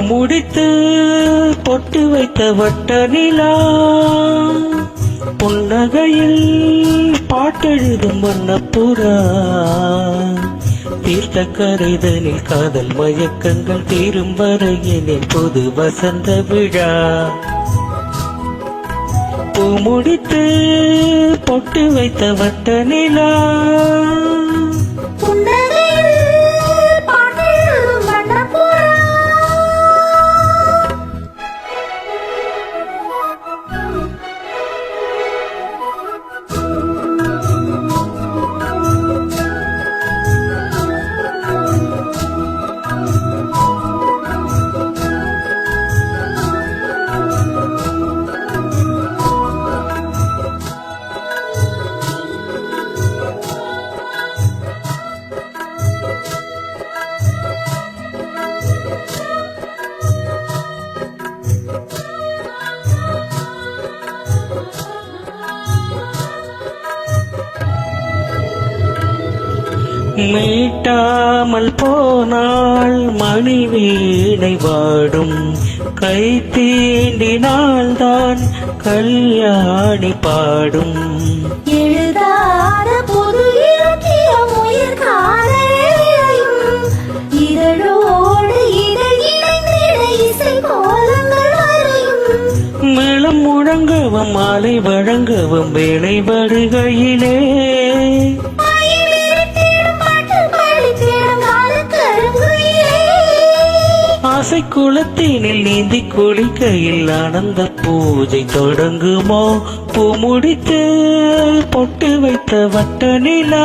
முடித்து பொட்டு வைத்த வட்ட நிலா புன்னகையில் பாட்டெழுதும் வண்ணப்புறா தீர்த்த கரைதனில் காதல் மயக்கங்கள் தீரும் வரையினில் புது வசந்த விழா பூ முடித்து பொட்டு வைத்த வட்ட நிலா மீட்டாமல் போனால் மணி வீணை வாடும் கை தீண்டினால்தான் கல்யாணி பாடும் எழுதாத பொது இலக்கியம் உயிர் காலையும் இதழோடு இதழ் இணைந்திட இசை கோலங்கள் வரையும் மேளம் முழங்கவும் மாலை வழங்கவும் வேலை வருகையிலே ஆசை குளத்தினில் நீந்தி குளிக்கையில் ஆனந்த பூஜை தொடங்குமோ பூ முடித்து பொட்டு வைத்த வட்ட நிலா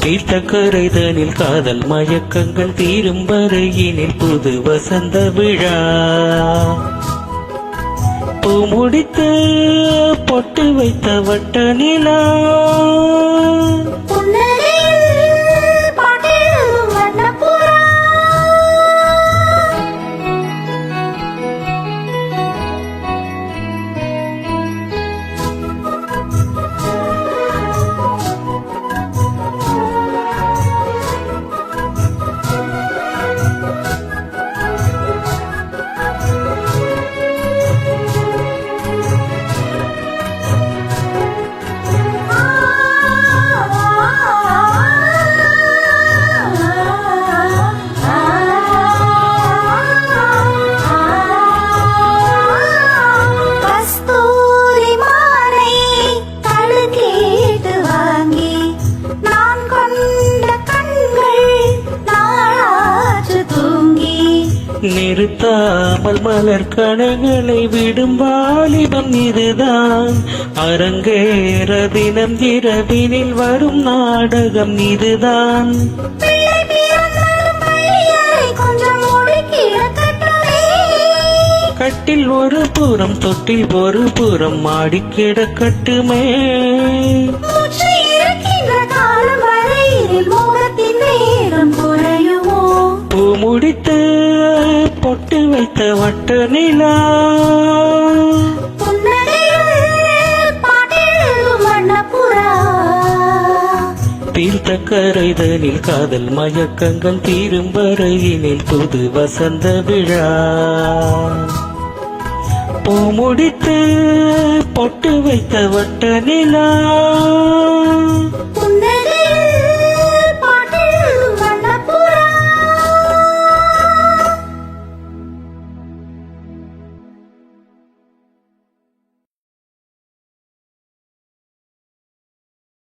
தீர்த்த கரைதனில் காதல் மயக்கங்கள் தீரும் வரையினில் புது வசந்த விழா பூ முடித்து பொட்டு வைத்த வட்ட நிலா நிறுத்தாமல் மலர் கணைகளை விடும் வாலிபம் இதுதான் அரங்கேற தினம் இரவினில் வரும் நாடகம் இதுதான் கட்டில் ஒரு புறம் தொட்டில் ஒரு புறம் மாடி கிடக்கட்டுமே பூ முடித்து பொட்டு வைத்த வட்ட நிலா தீர்த்த கரைதனில் காதல் மயக்கங்கள் தீரும் வரையினில் புது வசந்த விழா பூ முடித்து பொட்டு வைத்த வட்ட நிலா